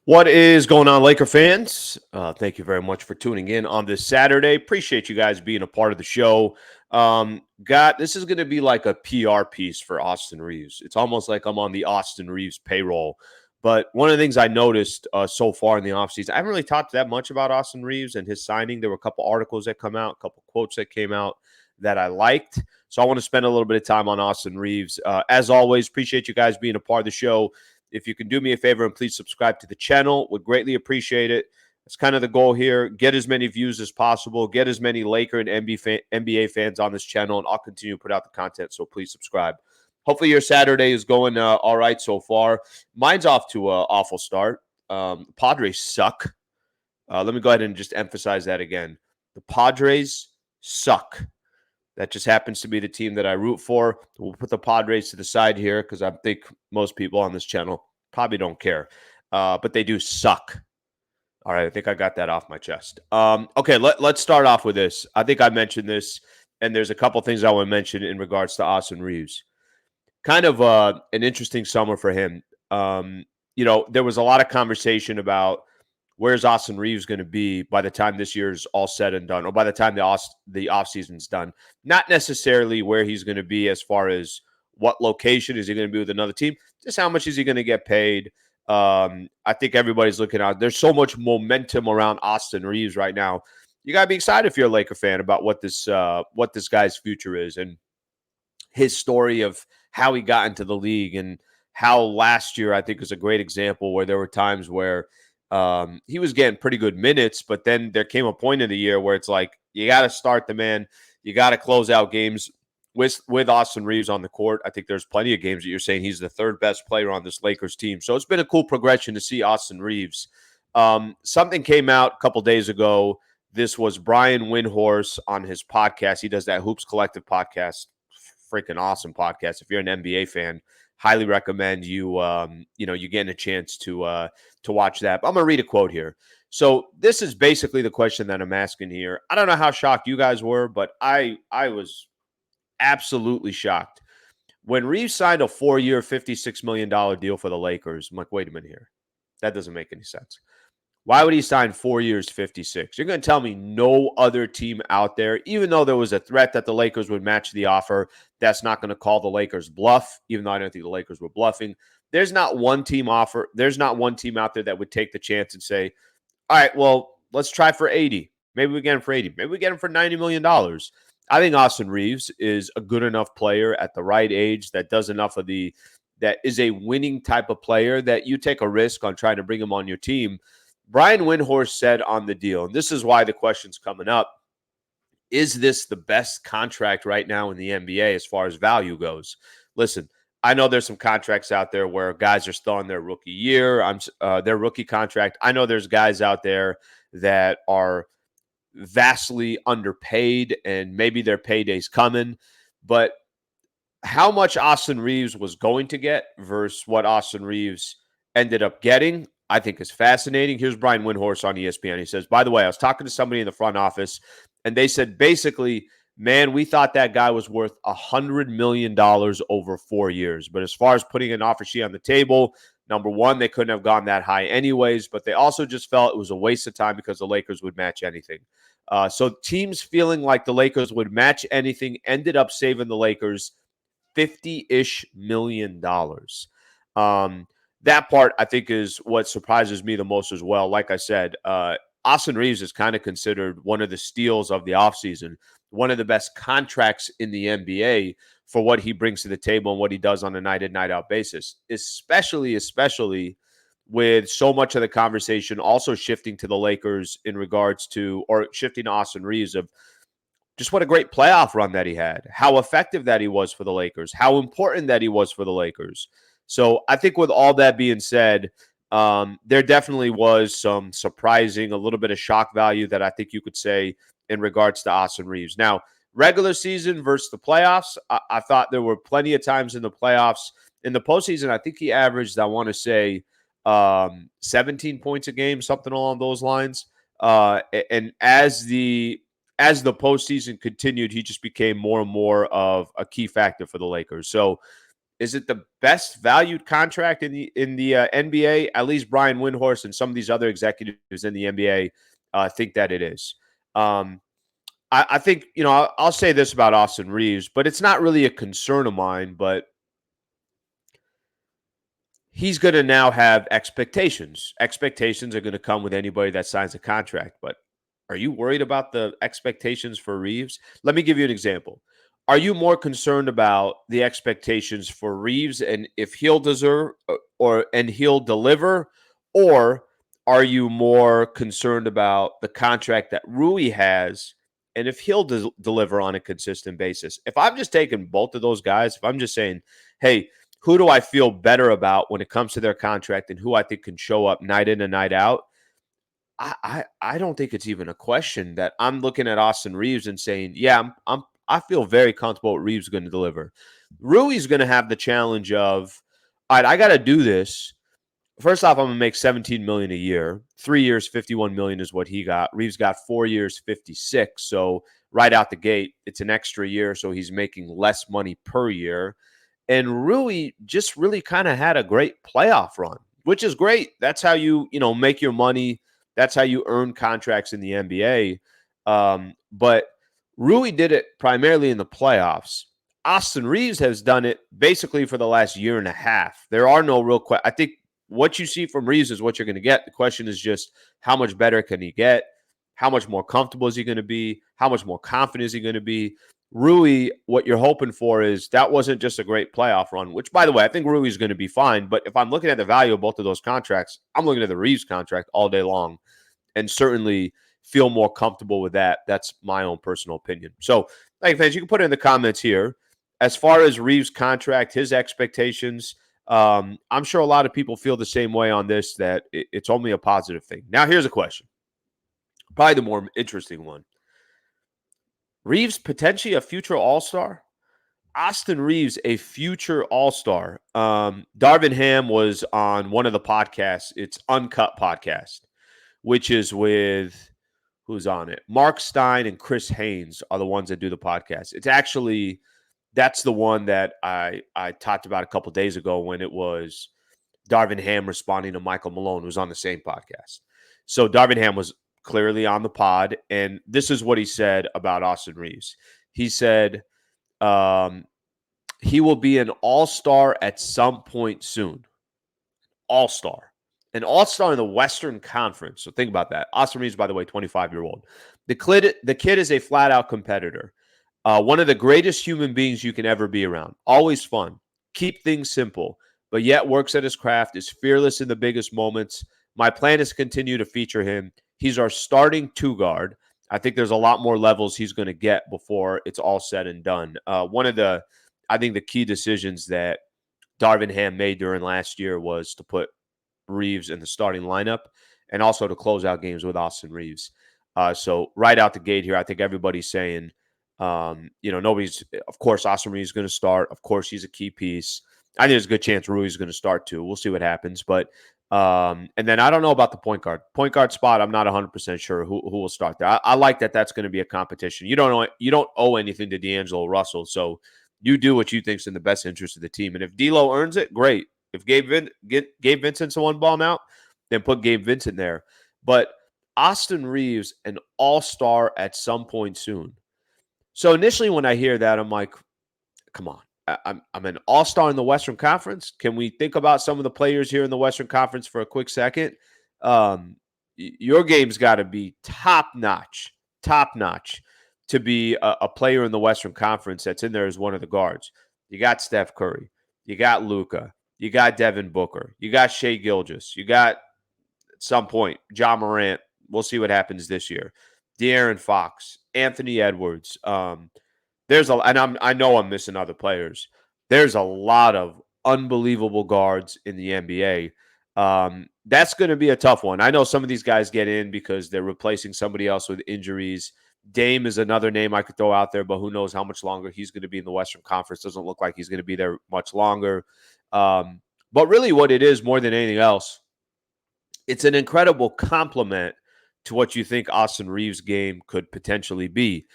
What is going on, Laker fans? Thank you very much for tuning in on this Saturday. Appreciate you guys being a part of the show. This is going to be like a PR piece for Austin Reaves. It's almost like I'm on the Austin Reaves payroll. But one of the things I noticed so far in the offseason, I haven't really talked that much about Austin Reaves and his signing. There were a couple articles that come out, a couple quotes that came out that I liked. So I want to spend a little bit of time on Austin Reaves. As always, appreciate you guys being a part of the show. If you can do me a favor and please subscribe to the channel, would greatly appreciate it. That's kind of the goal here. Get as many views as possible. Get as many Laker and NBA fans on this channel, and I'll continue to put out the content, so please subscribe. Hopefully your Saturday is going all right so far. Mine's off to an awful start. Padres suck. Let me go ahead and just emphasize that again. The Padres suck. That just happens to be the team that I root for. We'll put the Padres to the side here because I think most people on this channel probably don't care. But they do suck. All right, I think I got that off my chest. Okay, let's start off with this. I think I mentioned this, and there's a couple things I want to mention in regards to Austin Reaves. Kind of an interesting summer for him. There was a lot of conversation about where's Austin Reaves going to be by the time this year's all said and done, or by the time the offseason's done. Not necessarily where he's going to be as far as what location is he going to be with another team, just how much is he going to get paid. I think everybody's looking out. There's so much momentum around Austin Reaves right now. You got to be excited if you're a Laker fan about what this guy's future is and his story of how he got into the league and how last year I think is a great example where there were times where he was getting pretty good minutes, but then there came a point in the year where it's like you got to start the man, you got to close out games with Austin Reaves on the court. I think there's plenty of games that you're saying he's the third best player on this Lakers team. So it's been a cool progression to see Austin Reaves. Something came out a couple days ago. This was Brian Windhorst on his podcast. He does that Hoops Collective podcast, freaking awesome podcast. If you're an NBA fan, highly recommend you getting a chance to watch that. But I'm gonna read a quote here. So this is basically the question that I'm asking here. I don't know how shocked you guys were, but I was absolutely shocked when Reeves signed a 4-year, $56 million deal for the Lakers. I'm like, wait a minute here, that doesn't make any sense. Why would he sign 4 years, 56? You're going to tell me no other team out there, even though there was a threat that the Lakers would match the offer, that's not going to call the Lakers bluff, even though I don't think the Lakers were bluffing. There's not one team out there that would take the chance and say, all right, well, let's try for 80. Maybe we get him for 80. Maybe we get him for $90 million. I think Austin Reaves is a good enough player at the right age that does enough of that is a winning type of player that you take a risk on trying to bring him on your team. Brian Windhorst said on the deal, and this is why the question's coming up, is this the best contract right now in the NBA as far as value goes? Listen, I know there's some contracts out there where guys are still on their rookie year, their rookie contract. I know there's guys out there that are vastly underpaid and maybe their payday's coming, but how much Austin Reaves was going to get versus what Austin Reaves ended up getting, I think is fascinating. Here's Brian Windhorst on ESPN. He says, by the way, I was talking to somebody in the front office, and they said, basically, man, we thought that guy was worth $100 million over 4 years. But as far as putting an offer sheet on the table, number one, they couldn't have gone that high anyways, but they also just felt it was a waste of time because the Lakers would match anything. So teams feeling like the Lakers would match anything ended up saving the Lakers $50-ish million. That part, I think, is what surprises me the most as well. Like I said, Austin Reaves is kind of considered one of the steals of the offseason, one of the best contracts in the NBA for what he brings to the table and what he does on a night-in, night-out basis, especially with so much of the conversation also shifting to the Lakers in regards to, or shifting to Austin Reaves of just what a great playoff run that he had, how effective that he was for the Lakers, how important that he was for the Lakers. So I think with all that being said, there definitely was some surprising, a little bit of shock value that I think you could say in regards to Austin Reaves. Now, regular season versus the playoffs, I thought there were plenty of times in the playoffs. In the postseason, I think he averaged, I want to say, 17 points a game, something along those lines. And as the postseason continued, he just became more and more of a key factor for the Lakers. So Is it the best valued contract in the NBA? At least Brian Windhorst and some of these other executives in the NBA think that it is. I think, I'll say this about Austin Reaves, but it's not really a concern of mine, but he's going to now have expectations. Expectations are going to come with anybody that signs a contract. But are you worried about the expectations for Reaves? Let me give you an example. Are you more concerned about the expectations for Reaves and if he'll deserve and he'll deliver, or are you more concerned about the contract that Rui has and if he'll deliver on a consistent basis? If I'm just taking both of those guys, if I'm just saying, hey, who do I feel better about when it comes to their contract and who I think can show up night in and night out? I don't think it's even a question that I'm looking at Austin Reaves and saying, yeah, I feel very comfortable what Reaves is going to deliver. Rui's going to have the challenge of, all right, I got to do this. First off, I'm going to make $17 million a year. 3 years, $51 million is what he got. Reaves got 4 years, 56. So right out the gate, it's an extra year. So he's making less money per year. And Rui just really kind of had a great playoff run, which is great. That's how you make your money. That's how you earn contracts in the NBA. But Rui did it primarily in the playoffs. Austin Reaves has done it basically for the last year and a half. There are no real I think what you see from Reaves is what you're going to get. The question is just how much better can he get? How much more comfortable is he going to be? How much more confident is he going to be? Rui, what you're hoping for is that wasn't just a great playoff run, which, by the way, I think Rui is going to be fine. But if I'm looking at the value of both of those contracts, I'm looking at the Reaves contract all day long and certainly feel more comfortable with that. That's my own personal opinion. So, thank you, fans. You can put it in the comments here. As far as Reaves' contract, his expectations, I'm sure a lot of people feel the same way on this, that it's only a positive thing. Now, here's a question. Probably the more interesting one. Reaves potentially a future All-Star? Austin Reaves, a future All-Star. Darvin Ham was on one of the podcasts. It's Uncut Podcast, which is with, who's on it? Mark Stein and Chris Haynes are the ones that do the podcast. It's actually, that's the one that I talked about a couple days ago when it was Darvin Ham responding to Michael Malone, who was on the same podcast. So Darvin Ham was clearly on the pod, and this is what he said about Austin Reaves. He said he will be an all-star at some point soon. All-star. An all-star in the Western Conference. So think about that. Austin Reaves, by the way, 25-year-old. The kid is a flat-out competitor. One of the greatest human beings you can ever be around. Always fun. Keep things simple, but yet works at his craft, is fearless in the biggest moments. My plan is to continue to feature him. He's our starting two guard. I think there's a lot more levels he's going to get before it's all said and done. I think the key decisions that Darvin Ham made during last year was to put Reaves in the starting lineup and also to close out games with Austin Reaves. So right out the gate here, I think everybody's saying, nobody's, of course, Austin Reaves is going to start. Of course, he's a key piece. I think there's a good chance Rui's going to start too. We'll see what happens. But and then I don't know about the point guard spot. I'm not 100% sure who will start there. I like that. That's going to be a competition. You don't owe anything to D'Angelo Russell, so you do what you think's in the best interest of the team. And if D'Lo earns it, great. If Gabe Vincent's the one balling out, then put Gabe Vincent there. But Austin Reaves, an all-star at some point soon. So initially when I hear that, I'm like, come on. I'm an all-star in the Western Conference. Can we think about some of the players here in the Western Conference for a quick second? Your game's got to be top-notch to be a player in the Western Conference that's in there as one of the guards. You got Steph Curry. You got Luka. You got Devin Booker. You got Shai Gilgeous. You got, at some point, Ja Morant. We'll see what happens this year. De'Aaron Fox. Anthony Edwards. I know I'm missing other players. There's a lot of unbelievable guards in the NBA. That's going to be a tough one. I know some of these guys get in because they're replacing somebody else with injuries. Dame is another name I could throw out there, but who knows how much longer he's going to be in the Western Conference. Doesn't look like he's going to be there much longer. But really what it is more than anything else, it's an incredible compliment to what you think Austin Reaves' game could potentially be.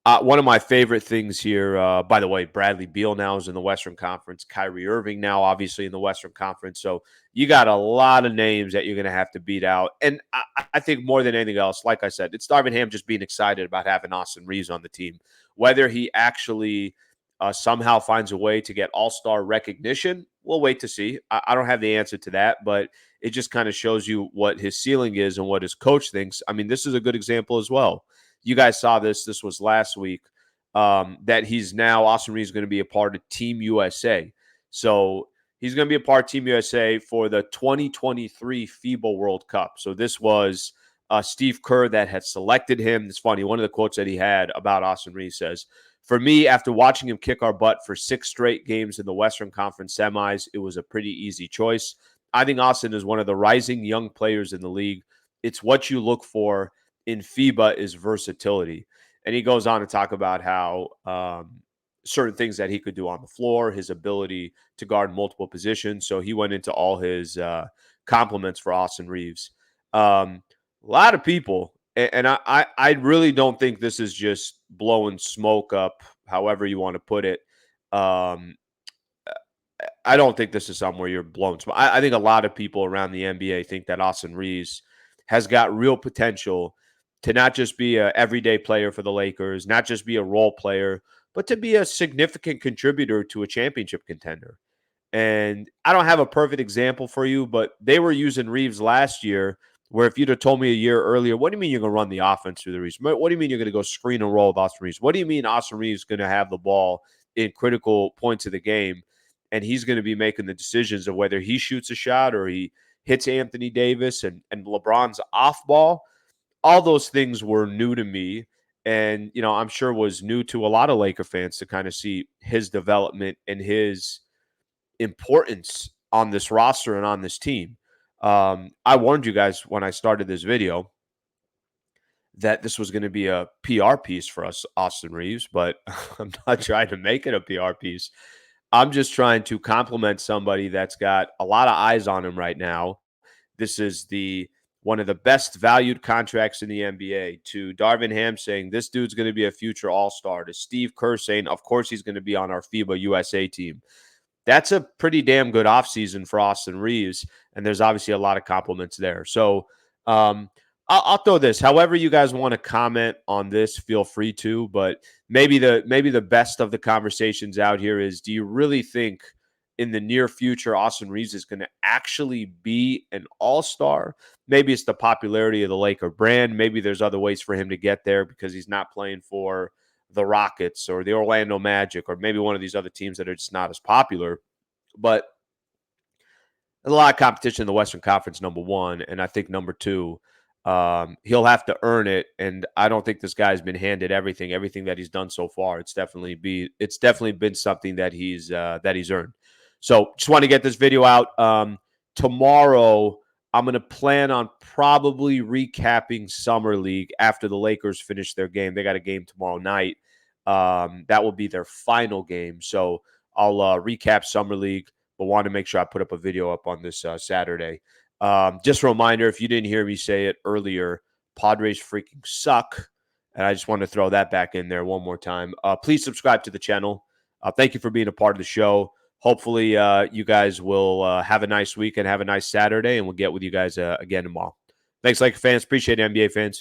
One of my favorite things here, by the way, Bradley Beal now is in the Western Conference. Kyrie Irving now, obviously, in the Western Conference. So you got a lot of names that you're going to have to beat out. And I think more than anything else, like I said, it's Darvin Ham just being excited about having Austin Reaves on the team. Whether he actually somehow finds a way to get all-star recognition, we'll wait to see. I don't have the answer to that, but it just kind of shows you what his ceiling is and what his coach thinks. I mean, this is a good example as well. You guys saw this. This was last week. That he's now Austin Reaves is going to be a part of Team USA. So he's going to be a part of Team USA for the 2023 FIBA World Cup. So this was Steve Kerr that had selected him. It's funny. One of the quotes that he had about Austin Reaves says, "For me, after watching him kick our butt for 6 straight games in the Western Conference semis, it was a pretty easy choice. I think Austin is one of the rising young players in the league. It's what you look for in FIBA is versatility." And he goes on to talk about how certain things that he could do on the floor, his ability to guard multiple positions. So he went into all his compliments for Austin Reaves. A lot of people, and I really don't think this is just blowing smoke up, however you want to put it. Um, I don't think this is somewhere you're blown smoke. I think a lot of people around the NBA think that Austin Reaves has got real potential to not just be an everyday player for the Lakers, not just be a role player, but to be a significant contributor to a championship contender. And I don't have a perfect example for you, but they were using Reaves last year, where if you'd have told me a year earlier, what do you mean you're going to run the offense through the Reaves? What do you mean you're going to go screen and roll with Austin Reaves? What do you mean Austin Reaves is going to have the ball in critical points of the game, and he's going to be making the decisions of whether he shoots a shot or he hits Anthony Davis and LeBron's off ball? All those things were new to me, and I'm sure was new to a lot of Laker fans to kind of see his development and his importance on this roster and on this team. I warned you guys when I started this video that this was going to be a PR piece for us, Austin Reaves, but I'm not trying to make it a PR piece. I'm just trying to compliment somebody that's got a lot of eyes on him right now. This is the one of the best valued contracts in the NBA. To Darvin Ham saying this dude's going to be a future All-Star. To Steve Kerr saying, of course, he's going to be on our FIBA USA team. That's a pretty damn good offseason for Austin Reaves, and there's obviously a lot of compliments there. So I'll throw this. However you guys want to comment on this, feel free to. But maybe the best of the conversations out here is: do you really think in the near future Austin Reaves is going to actually be an all-star? Maybe it's the popularity of the Laker brand. Maybe there's other ways for him to get there because he's not playing for the Rockets or the Orlando Magic or maybe one of these other teams that are just not as popular. But there's a lot of competition in the Western Conference, number one. And I think number two, he'll have to earn it. And I don't think this guy's been handed everything that he's done so far. It's definitely been something that he's earned. So just want to get this video out. Tomorrow, I'm going to plan on probably recapping Summer League after the Lakers finish their game. They got a game tomorrow night. That will be their final game. So I'll recap Summer League, but want to make sure I put up a video up on this Saturday. Just a reminder, if you didn't hear me say it earlier, Padres freaking suck. And I just want to throw that back in there one more time. Please subscribe to the channel. Thank you for being a part of the show. Hopefully, you guys will have a nice week and have a nice Saturday, and we'll get with you guys again tomorrow. Thanks, Laker fans. Appreciate it, NBA fans.